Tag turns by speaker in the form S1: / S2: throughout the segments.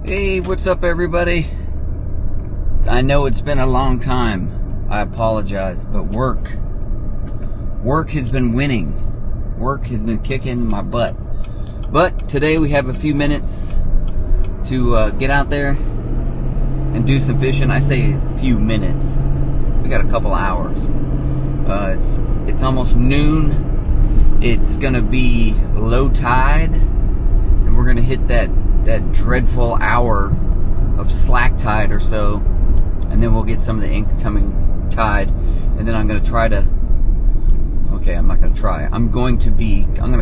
S1: Hey, what's up everybody? I know it's been a long time. I apologize, but work has been winning. Work has been kicking my butt. But today we have a few minutes to get out there and do some fishing. I say a few minutes. We got a couple hours. It's almost noon. It's gonna be low tide, and we're gonna hit that dreadful hour of slack tide or so, and then we'll get some of the incoming tide, and then I'm going to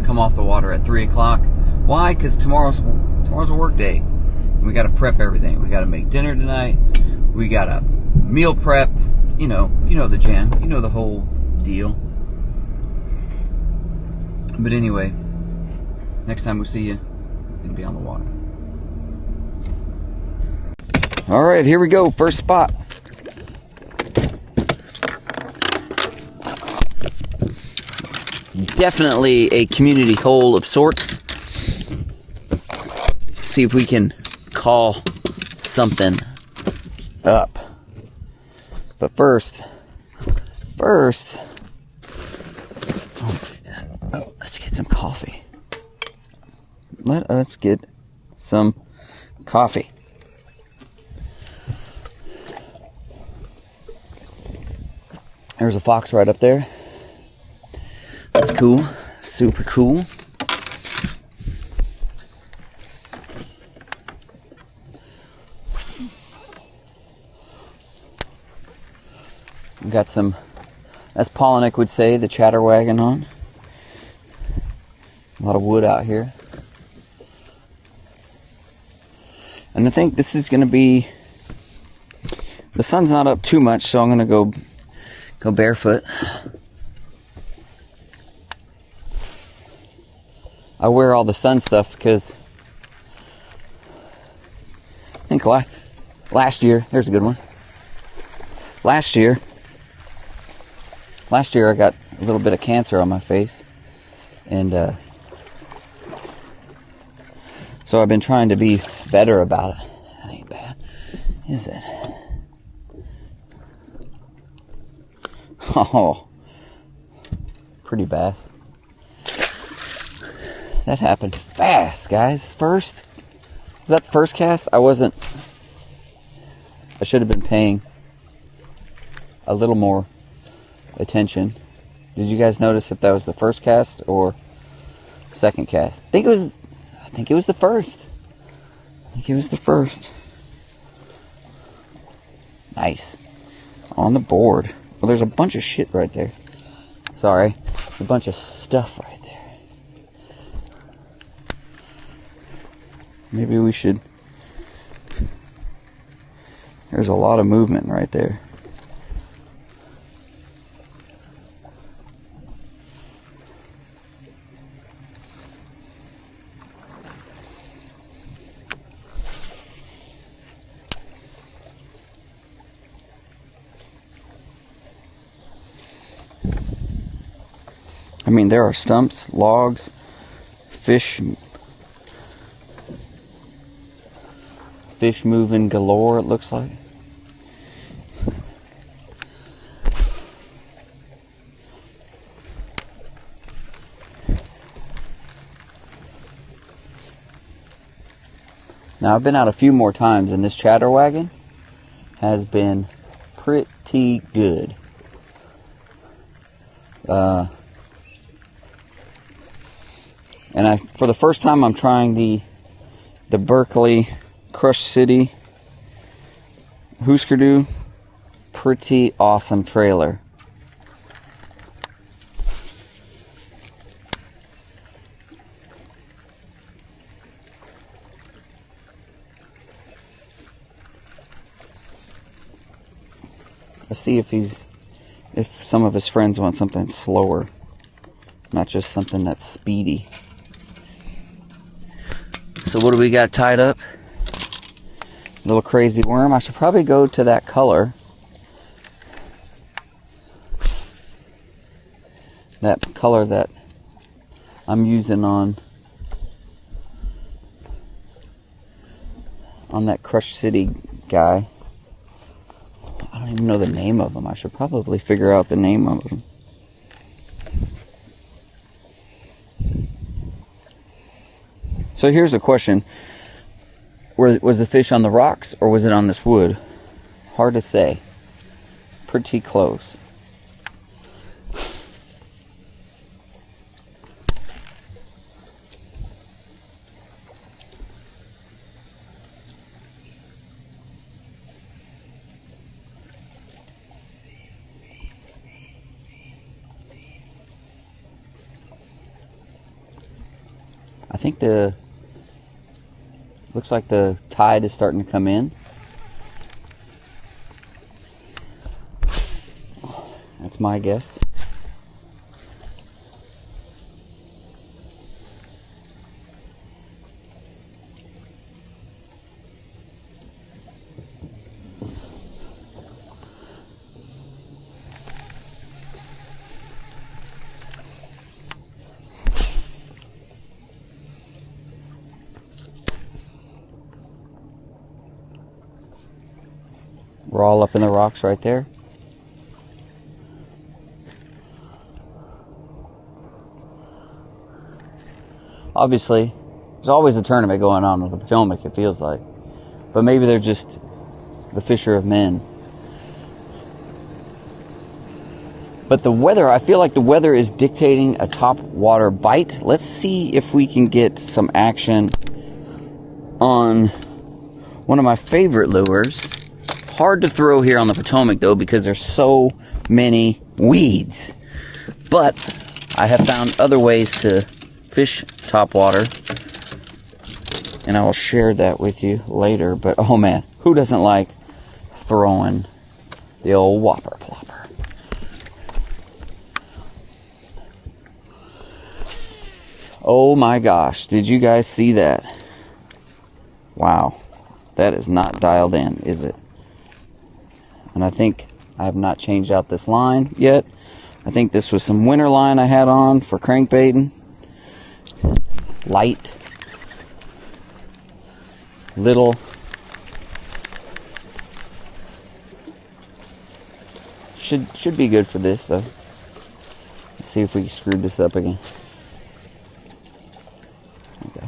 S1: come off the water at 3 o'clock. Why? Because tomorrow's a work day. We got to prep everything. We got to make dinner tonight. We got to meal prep. You know the jam. You know the whole deal. But anyway, next time we see you, it'll be on the water. All right, here we go. First spot. Definitely a community hole of sorts. See if we can call something up. But first, let's get some coffee. Let us get some coffee. There's a fox right up there. That's cool. Super cool. We got some, as Pollenick would say, the chatter wagon on. A lot of wood out here. And I think this is going to be, the sun's not up too much, so I'm going to go barefoot. I wear all the sun stuff because I think last year, here's a good one. Last year I got a little bit of cancer on my face, and so I've been trying to be better about it. That ain't bad, is it? Oh, pretty bass. That happened fast, guys. Was that the first cast? I should have been paying a little more attention. Did you guys notice if that was the first cast or second cast? I think it was the first. Nice. On the board. Well, there's a bunch of shit right there. Sorry. A bunch of stuff right there. Maybe we should... There's a lot of movement right there. I mean, there are stumps, logs, fish moving galore, it looks like. Now, I've been out a few more times, and this chatter wagon has been pretty good. And for the first time, I'm trying the Berkeley Crush City Husker Du. Pretty awesome trailer. Let's see if some of his friends want something slower, not just something that's speedy. So what do we got tied up? Little crazy worm. I should probably go to that color. That color that I'm using on on that Crush City guy. I don't even know the name of them. I should probably figure out the name of them. So here's the question. Was the fish on the rocks or was it on this wood? Hard to say. Pretty close. I think looks like the tide is starting to come in. That's my guess. We're all up in the rocks right there. Obviously, there's always a tournament going on with the Potomac, it feels like. But maybe they're just the fisher of men. But the weather, I feel like the weather is dictating a top water bite. Let's see if we can get some action on one of my favorite lures. Hard to throw here on the Potomac though because there's so many weeds. But I have found other ways to fish topwater, and I will share that with you later. But oh man, who doesn't like throwing the old whopper plopper? Oh my gosh, did you guys see that? Wow, that is not dialed in, is it? And I think I have not changed out this line yet. I think this was some winter line I had on for crankbaiting. Light. Little. Should be good for this though. Let's see if we screwed this up again. Okay.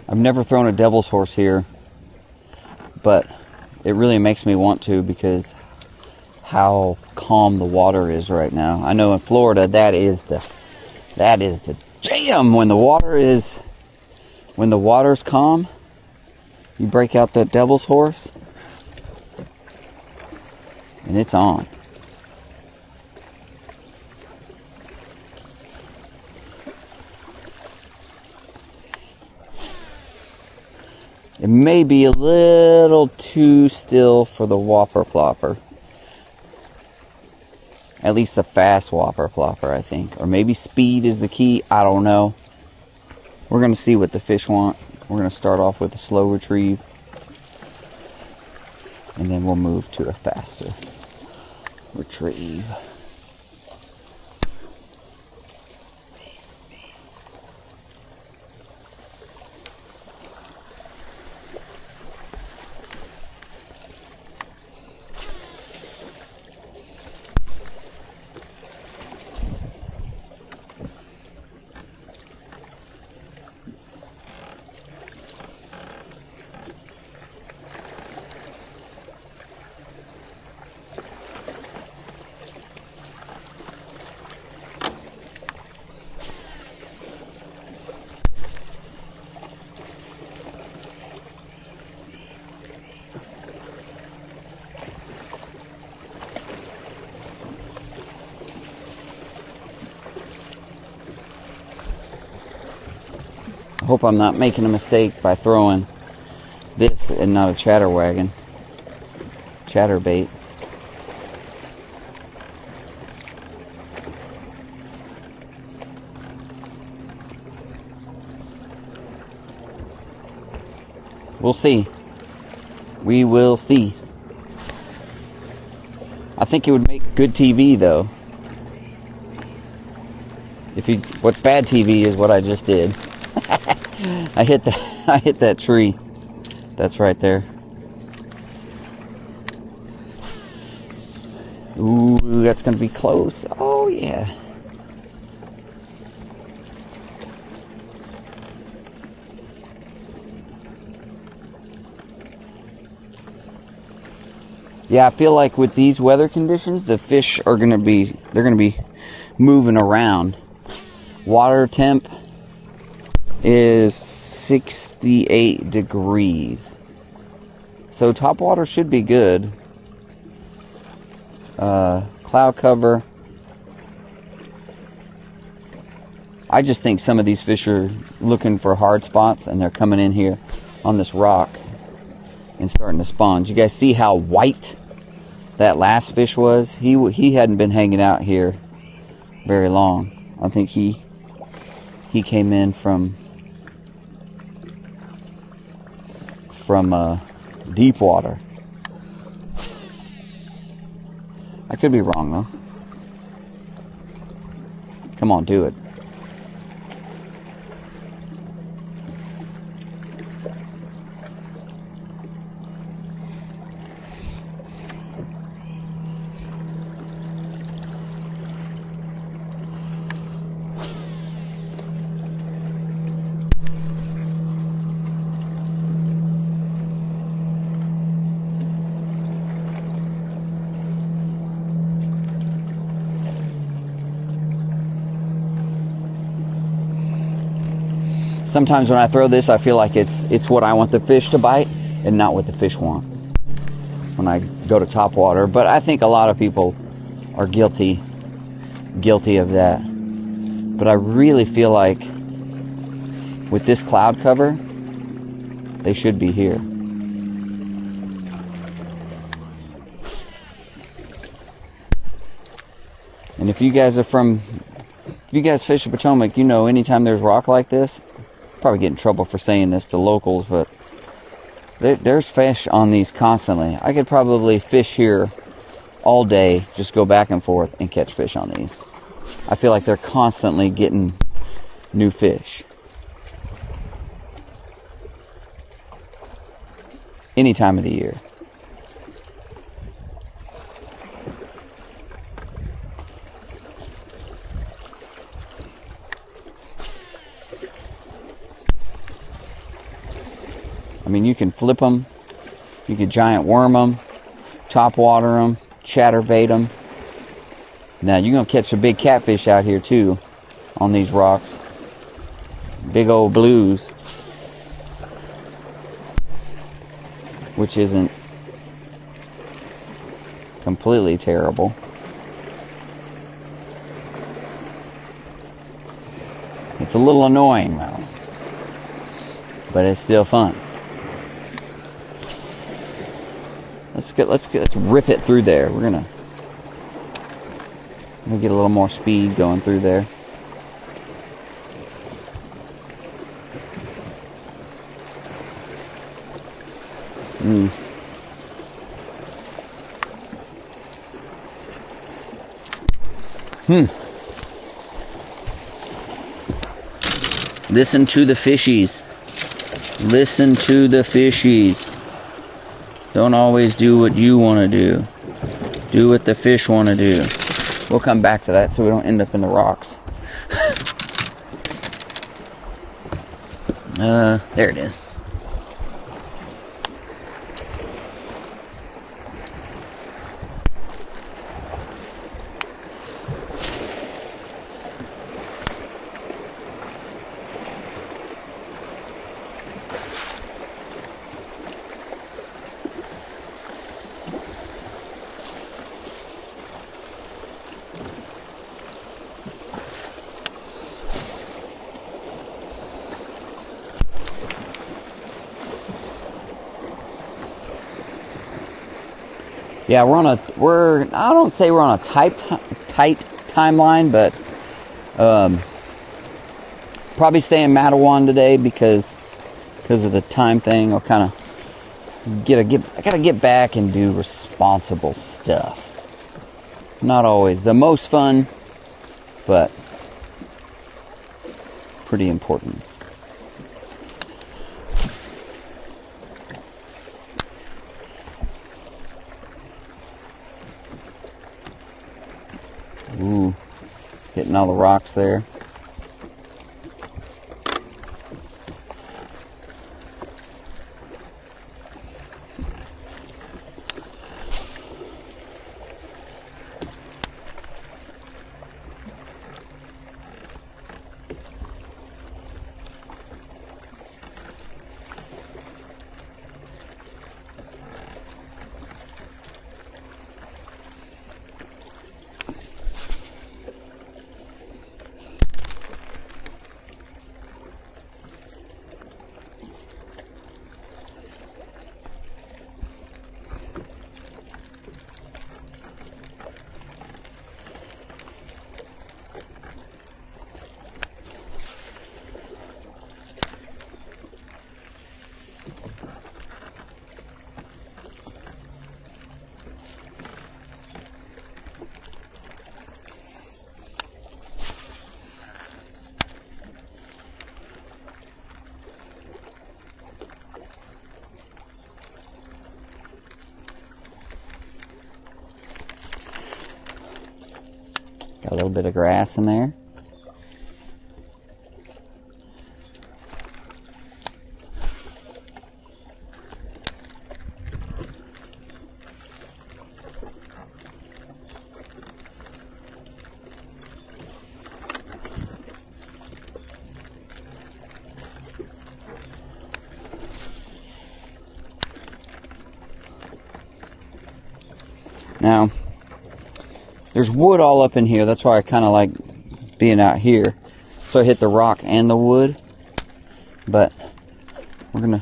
S1: I've never thrown a devil's horse here, but it really makes me want to because how calm the water is right now. I know in Florida that is the jam when the water's calm. You break out that devil's horse and it's on. It may be a little too still for the whopper plopper. At least the fast whopper plopper, I think. Or maybe speed is the key. I don't know. We're going to see what the fish want. We're going to start off with a slow retrieve. And then we'll move to a faster retrieve. I hope I'm not making a mistake by throwing this and not a chatterwagon. Chatterbait. We'll see. We will see. I think it would make good TV though. What's bad TV is what I just did. I hit that tree. That's right there. Ooh, that's gonna be close. Oh yeah. Yeah, I feel like with these weather conditions, the fish are gonna be moving around. Water temp is 68 degrees. So top water should be good. Cloud cover. I just think some of these fish are looking for hard spots and they're coming in here on this rock and starting to spawn. Did you guys see how white that last fish was? He hadn't been hanging out here very long. I think he came in from deep water. I could be wrong though. Come on, do it. Sometimes when I throw this, I feel like it's what I want the fish to bite and not what the fish want when I go to top water. But I think a lot of people are guilty of that. But I really feel like with this cloud cover, they should be here. And if you guys fish the Potomac, you know anytime there's rock like this, probably get in trouble for saying this to locals, but there's fish on these constantly. I could probably fish here all day, just go back and forth and catch fish on these. I feel like they're constantly getting new fish. Any time of the year. I mean, you can flip them, you can giant worm them, top water them, chatterbait them. Now, you're going to catch a big catfish out here, too, on these rocks. Big old blues. Which isn't completely terrible. It's a little annoying, though. But it's still fun. Let's rip it through there. We're gonna get a little more speed going through there. Listen to the fishies. Listen to the fishies. Don't always do what you want to do. Do what the fish want to do. We'll come back to that so we don't end up in the rocks. There it is. Yeah, I don't say we're on a tight timeline, but probably stay in Mattawan today because of the time thing. I'll kind of I gotta get back and do responsible stuff. Not always the most fun, but pretty important. Ooh, hitting all the rocks there. Got a little bit of grass in there. Now, there's wood all up in here. That's why I kind of like being out here. So I hit the rock and the wood. But we're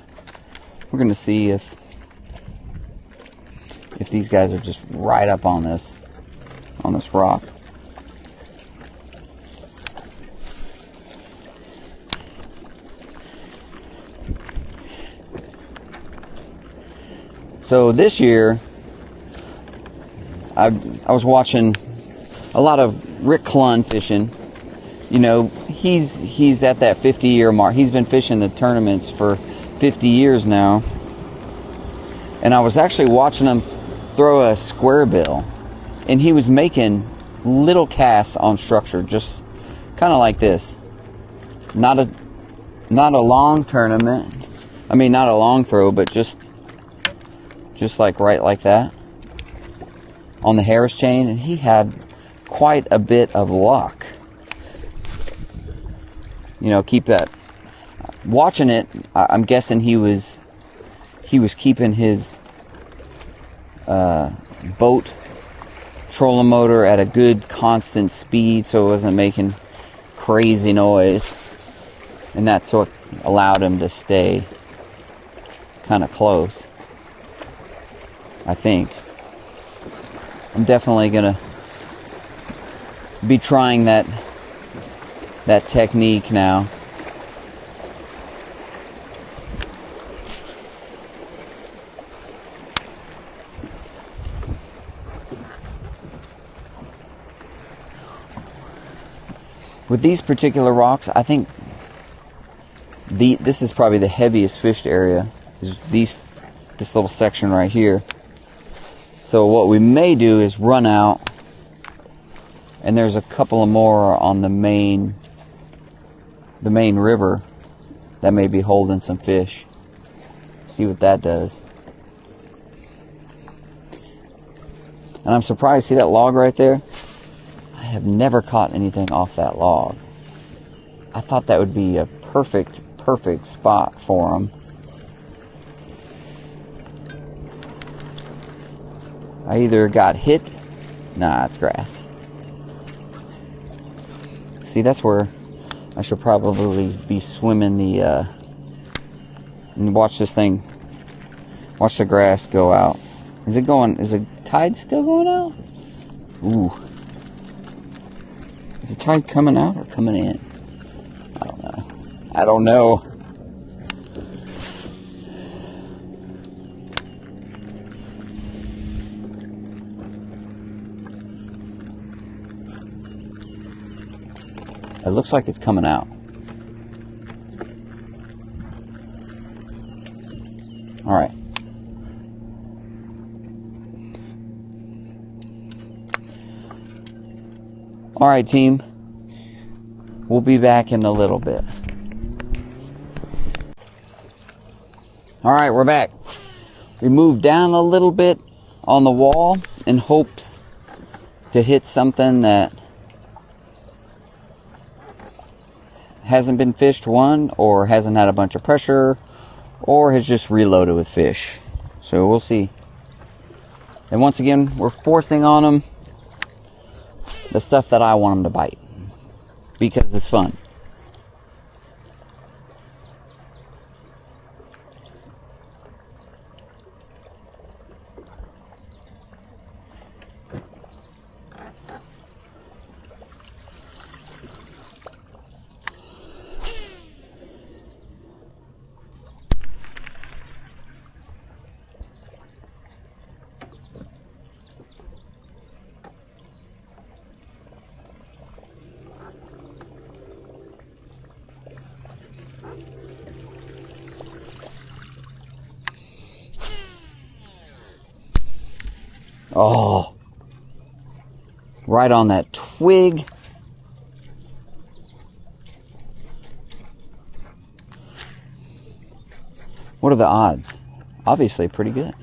S1: gonna see if these guys are just right up on this rock. So this year, I was watching a lot of Rick Clunn fishing. You know, he's at that 50-year mark. He's been fishing the tournaments for 50 years now. And I was actually watching him throw a square bill. And he was making little casts on structure, just kind of like this. Not a long tournament. I mean, not a long throw, but just like right like that. On the Harris chain, and he had quite a bit of luck. You know, keep that. Watching it, I'm guessing he was keeping his boat trolling motor at a good constant speed, so it wasn't making crazy noise, and that's what allowed him to stay kind of close. I think. I'm definitely gonna be trying that technique now. With these particular rocks, I think this is probably the heaviest fished area. Is this little section right here. So what we may do is run out, and there's a couple of more on the main river that may be holding some fish. See what that does. And I'm surprised, see that log right there? I have never caught anything off that log. I thought that would be a perfect spot for them. I either got hit. Nah, it's grass. See, that's where I should probably be swimming the and watch this thing. Watch the grass go out. Is it going? Tide's still going out? Ooh. Is the tide coming out or coming in? I don't know. I don't know. It looks like it's coming out. All right. All right, team. We'll be back in a little bit. All right, we're back. We moved down a little bit on the wall in hopes to hit something that hasn't been fished, one, or hasn't had a bunch of pressure, or has just reloaded with fish. So we'll see. And once again, we're forcing on them the stuff that I want them to bite, because it's fun. Oh, right on that twig. What are the odds? Obviously pretty good.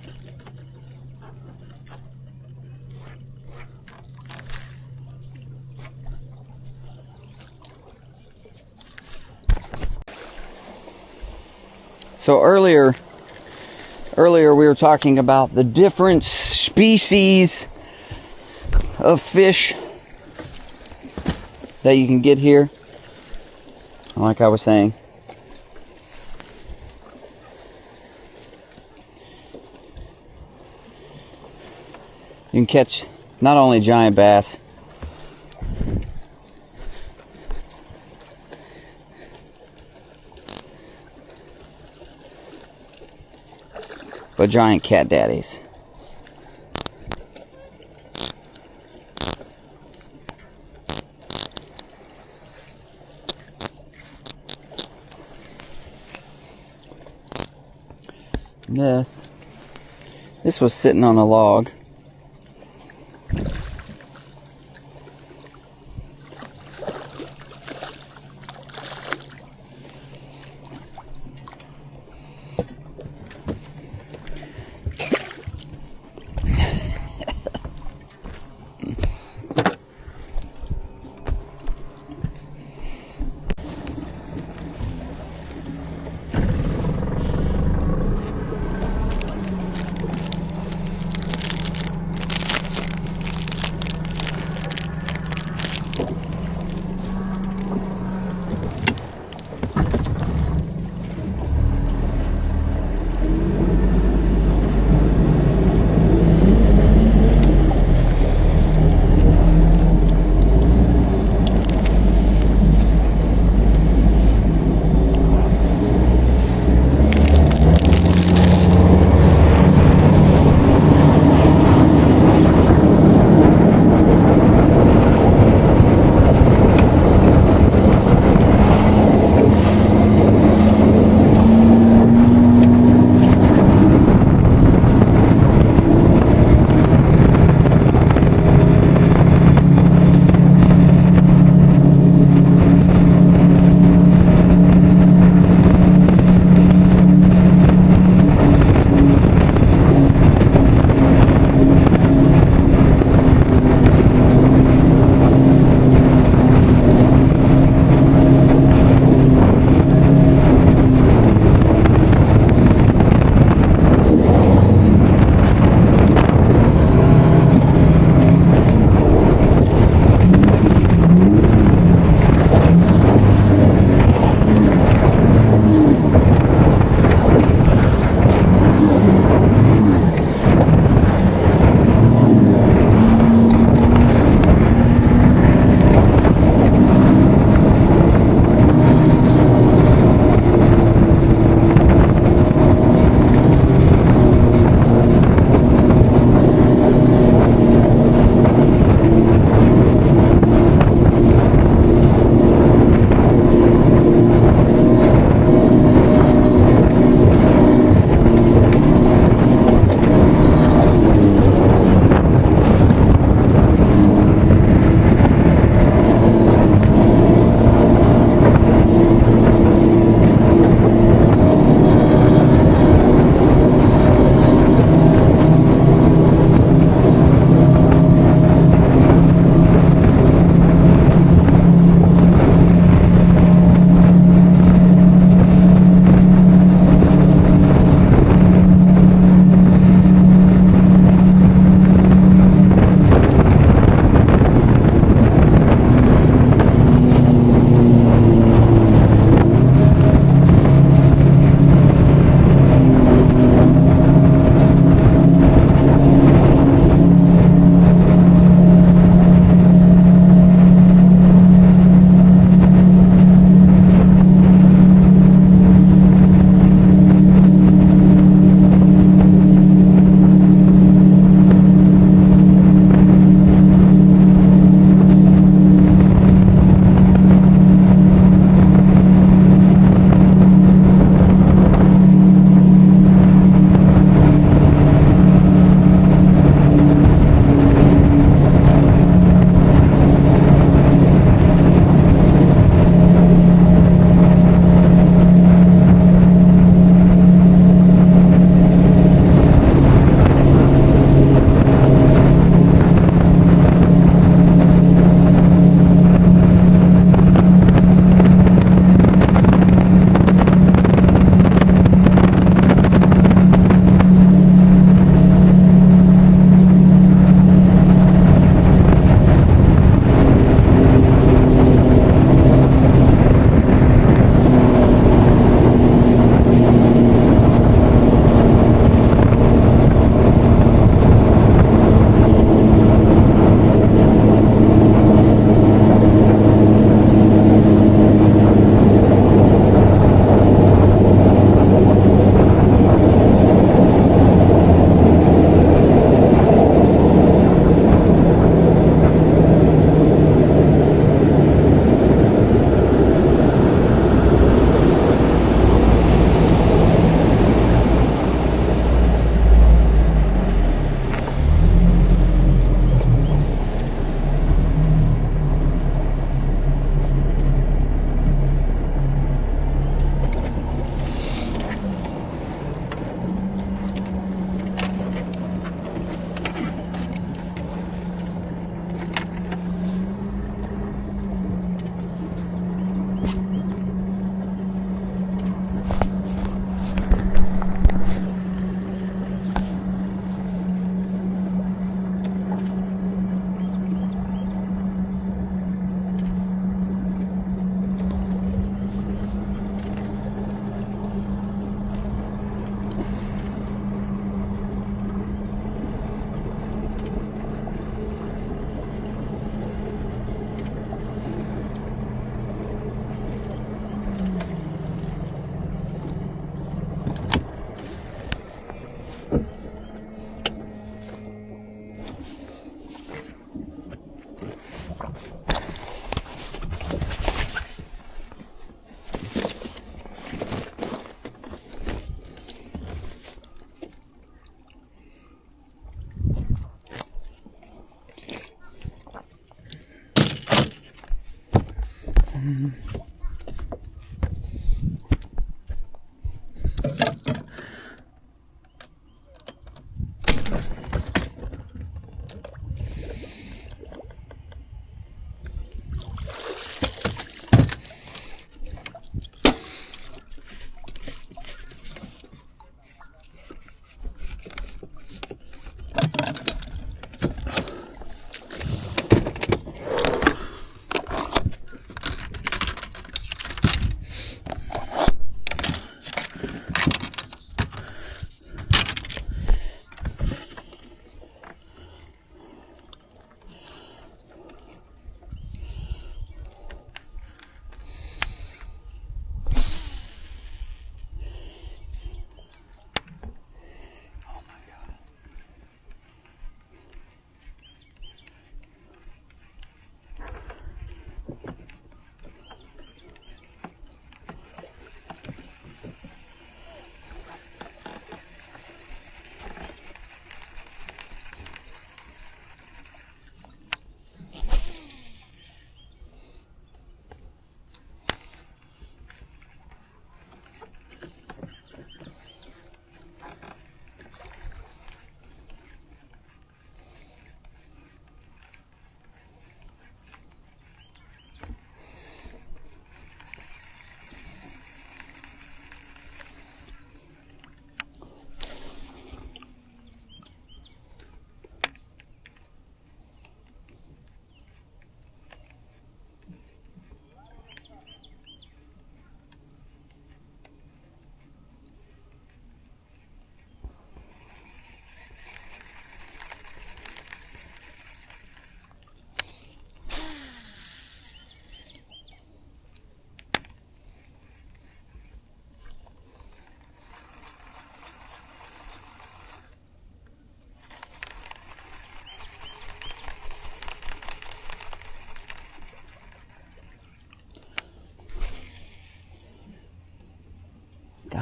S1: So earlier we were talking about the different species of fish that you can get here. Like I was saying, you can catch not only giant bass, but giant cat daddies. This was sitting on a log.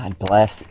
S1: God bless.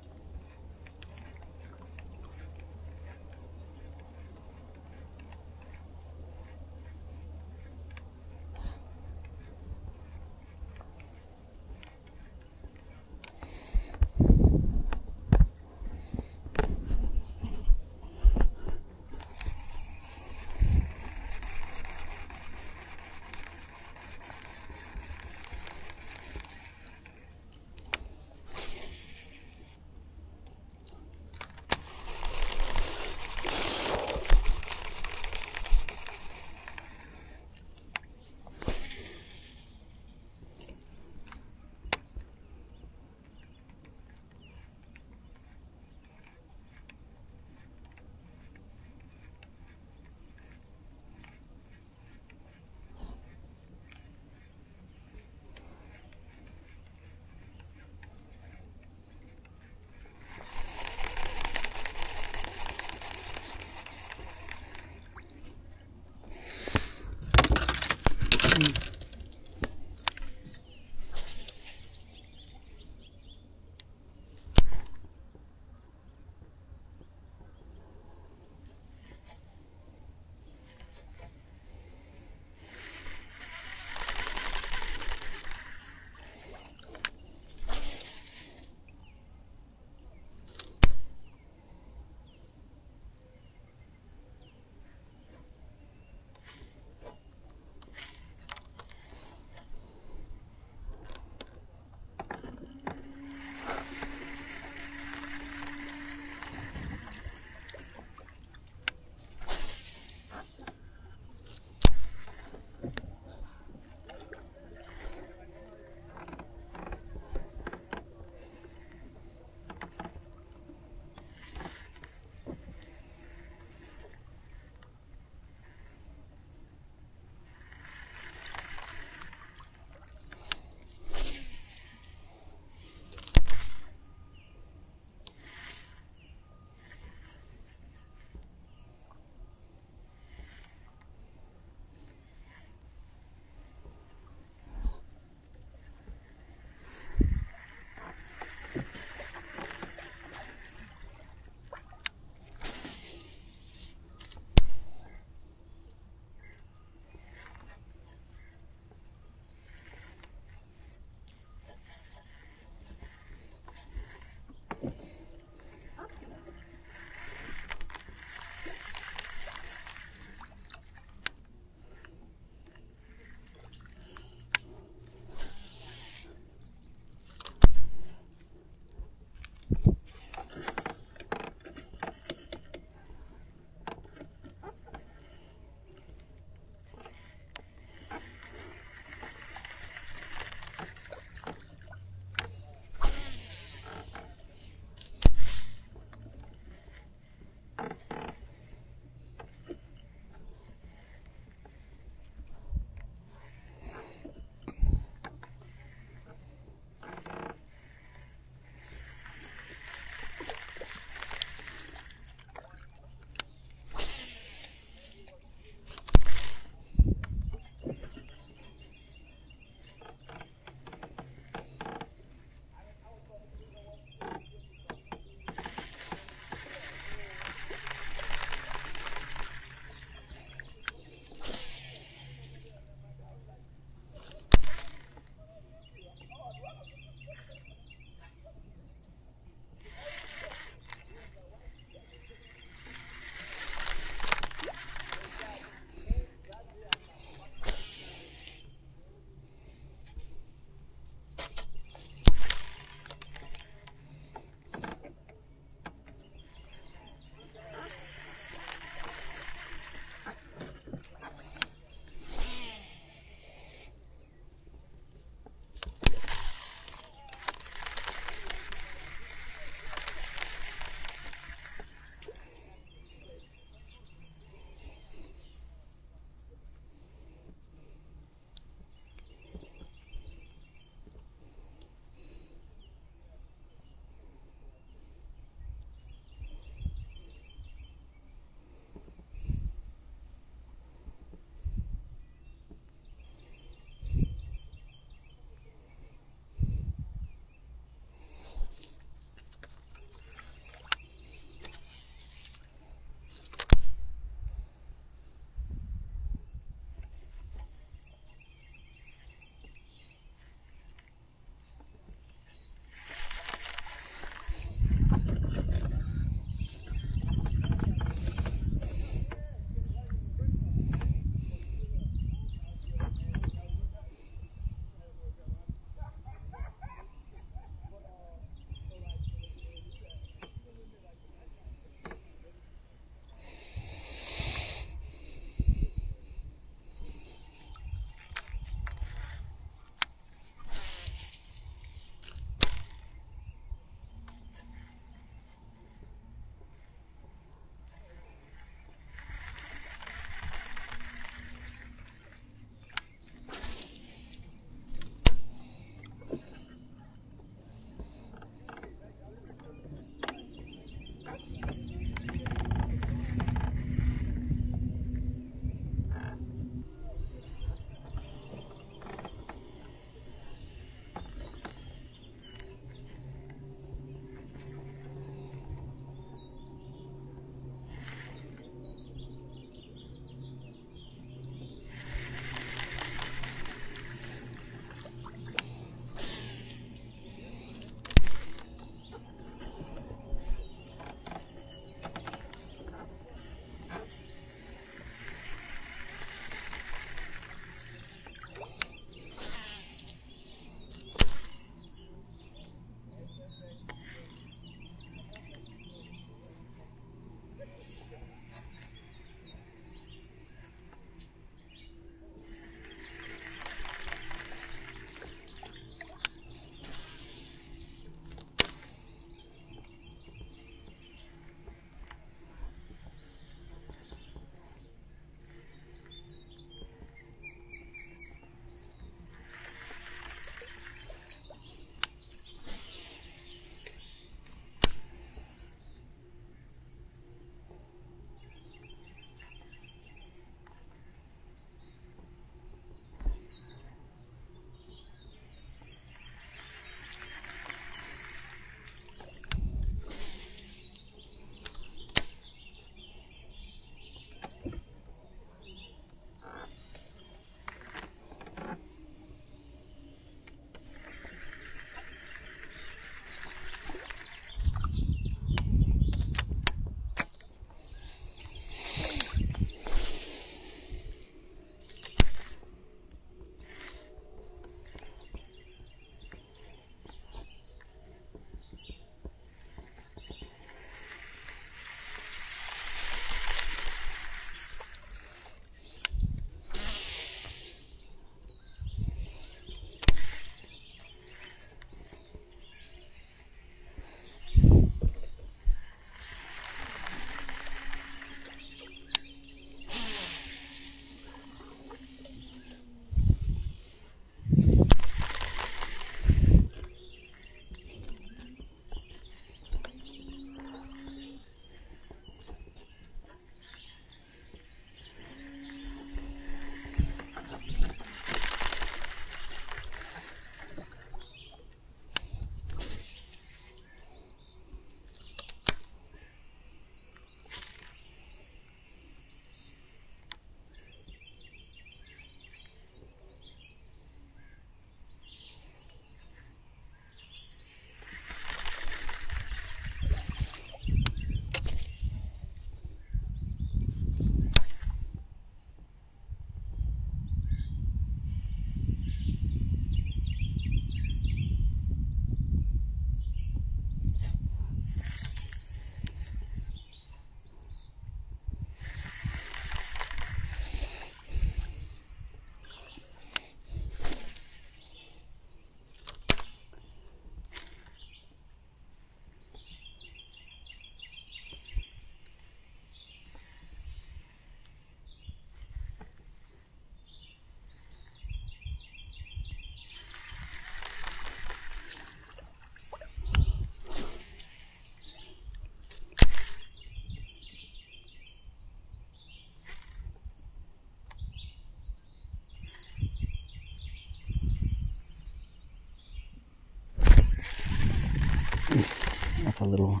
S1: a little